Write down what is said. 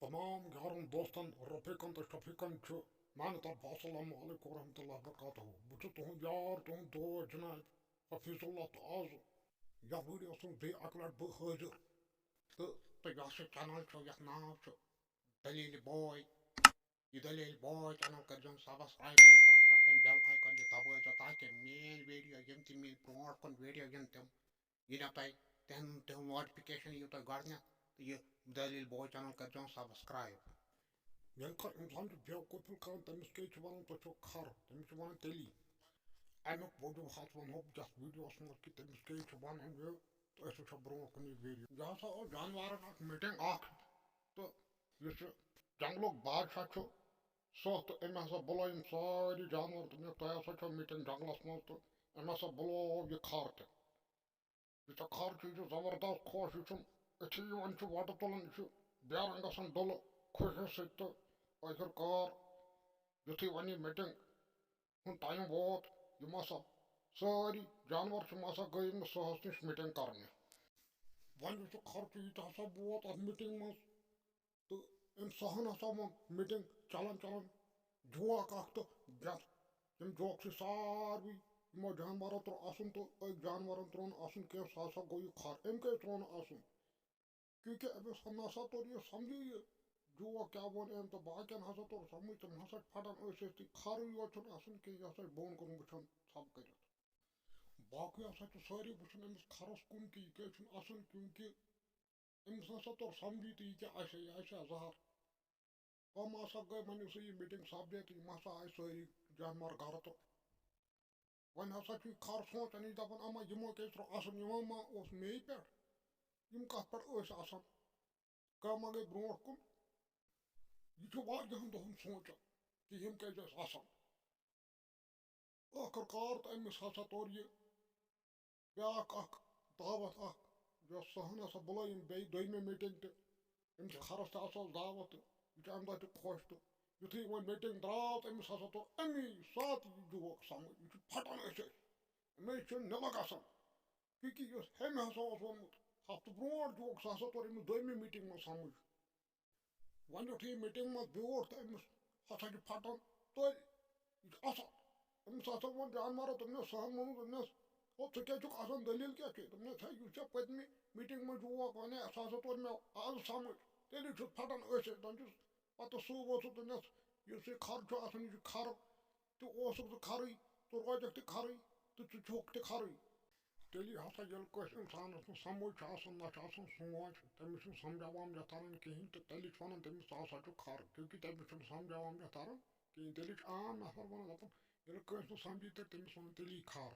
تمام یارن دوستن رفیقن تو شفیقن مان طرف السلام علیکم ورحمۃ اللہ وبرکاتہ بہت تہد یار تہد دوست جناب حفیظ اللہ تو آز یہ ویڈیو سن بی اک لٹ بہ حاضر تو یہ چینل یھ ناو دلیل بوائے یہ دلیل بوائے چینل کرزن سبسکرائب پتہ پہ بیل آئکن یہ دبائیو تاکہ میٲنۍ ویڈیو یم تہ میٲنۍ برونٛٹھ کُن ویڈیو ین تم یہ تہذ نوٹفکیشن یی تہ گۄڈنیتھ یہ دلیل بوائے چینل کرزن سبسکرائب ییٚلہِ کانٛہہ اِنسان چھُ بیوقوٗفی کران تٔمِس کیٛاہ چھِ وَنان تُہۍ چھِو کھر تٔمِس چھِ وَنان تیٚلی اَمیُک وجوٗہات وَنہو بہٕ یَتھ ویٖڈیوَس منٛز کہِ تٔمِس کیٛاہ چھِ وَنان یہِ تہٕ أسۍ وٕچھو برونٛٹھ کُن یہِ ویٖڈیو یہِ ہسا ٲس جانوارن اکھ میٖٹِنٛگ اکھ تہٕ یُس یہِ جنگلُک بادشاہ چھُ سُہ تہٕ أمۍ ہسا بُلٲو یِم سٲری جانور دوٚپنَکھ تۄہہِ ہسا چھو میٖٹِنٛگ جنگلس منٛز تہٕ أمۍ ہسا بُلوو یہِ کھر تہِ یہِ ژےٚ کھر چھُ یہِ چھُ زبردست خۄش یہِ چھُنہٕ أتھی یِوان چھُ وۄٹہٕ تُلان یہِ چھُ بیرن گژھان ڈُلہٕ خوشی سۭتۍ تہٕ ٲخر کار یُتھُے وۄنۍ یہِ میٖٹِنٛگ ہُنٛد ٹایم ووت یِم ہسا سٲری جانور چھِ یِم ہسا گٔے أمِس سٕہس نِش میٖٹِنٛگ کرنہِ وۄنۍ یُس یہِ کھر چھُ یہِ تہِ ہسا ووت اتھ میٖٹِنٛگ منٛز تہٕ أمۍ سٕہن ہسا ووٚن میٖٹِنٛگ چلان چلان جوک اکھ تہٕ یتھ یِم جوک چھِ ساروٕے یِمو جانورو تروو اَسُن تہٕ أکۍ جانورن تروو نہٕ اَسُن کینٛہہ سُہ ہسا گوٚو یہِ کھر أمۍ کیازِ تروو نہٕ اَسُن کیونکہِ أمِس نسا توٚر یہِ سمجھے یہِ جوک کیٛاہ ووٚن أمۍ تہٕ باقین ہسا توٚر سمجھ تِم ہسا چھِ پھٹان أسۍ ٲسۍ کھرٕے یوت چھُنہٕ اَسُن کینٛہہ یہِ ہسا چھُ بۄن کُن وٕچھان ژھۄپہٕ کٔرِتھ باقٕے ہسا چھِ سٲری وٕچھان أمِس کھرس کُن کہِ یہِ کیازِ چھُنہٕ اَسُن کیونکہِ أمِس نسا توٚر سمجھی تہٕ یہِ کیٛاہ آسہِ یہِ آسیا زہر کم ہسا گٔے وۄنۍ یُتھُے یہِ میٖٹِنٛگ سپدے تہٕ یِم ہسا آیہِ سٲری جانور گرٕ تہٕ وۄنۍ ہسا چھُ یہِ کھر سونٛچان یہِ دپان اما یِمو کیازِ تروو اَسُن یِمو ما اوس میٚیہِ پٮ۪ٹھ یِم کتھ پٮ۪ٹھ ٲسۍ آسان کٲما گٔے برونٛٹھ کُن یہِ چھُ واریاہن دۄہن سونٛچان کہِ یِم کیازِ ٲسۍ آسان ٲخر کار تہٕ أمِس ہسا توٚر یہِ بیٛاکھ اکھ دعوت اکھ یۄس سہن ہسا بُلٲے یِم بیٚیہِ دوٚیمہِ میٖٹِنٛگ تہِ أمِس کھرس تہِ ہسا ٲس دعوت تہٕ یہِ چھُ امہِ دۄہ تہِ خۄش تہٕ یُتھُے وۄنۍ میٖٹِنٛگ درٛاو تہٕ أمِس ہسا توٚر امی ساتہٕ یہِ جوک سمجھ یہِ چھُ پھٹان أسۍ أمِس چھُ نِلہٕ گژھان کیونکہِ یُس ہیٚمہِ ہسا اوس ووٚنمُت ہفتہٕ برونٛٹھ جوک سُہ ہسا توٚر أمِس دوٚیمہِ میٖٹِنٛگ منٛز سمجھ وۄنۍ یُتھُے یہِ میٖٹِنٛگ منٛز بیوٗٹھ تہٕ أمِس ہسا چھُ پھٹان تٔلۍ یہِ چھُ اَسان أمِس ہسا ووٚن جانورو دوٚپنس سہن ووٚنُن دوٚپنس ہو ژٕ کیٛازِ چھُکھ اَسان دٔلیٖل کیٛاہ چھے دوٚپنس ہے یُس ژےٚ پٔتمہِ میٖٹِنٛگ منٛز جوک ونے سُہ ہسا توٚر مےٚ آز سمجھ تیٚلی چھُس پھٹان أسۍ دپان چھُس پتہٕ سُہ ووٚتھُس دوٚپنس یُس یہِ کھر چھُ آسان یہِ چھُ کھر تہٕ اوسُکھ ژٕ کھرٕے ژٕ روزکھ تہِ کھرٕے تہٕ ژٕ چھُکھ تہِ کھرٕے تیٚلی ہسا ییٚلہِ کٲنٛسہِ اِنسانس نہٕ سمجھ چھُ آسان نہ چھُ آسان سونٛچ تٔمِس چھُنہٕ سمجھا ومجھا تران کِہیٖنۍ تہٕ تیٚلہِ چھِ ونان تٔمِس ژٕ ہسا چھُکھ کھر کیونکہِ تٔمِس چھُنہٕ سمجھا ومجھا تران کِہیٖنۍ تیٚلہِ چھُ عام نفر ونان دپان ییٚلہِ کٲنٛسہِ نہٕ سمجھی تہٕ تٔمِس ونان تیٚلی کھر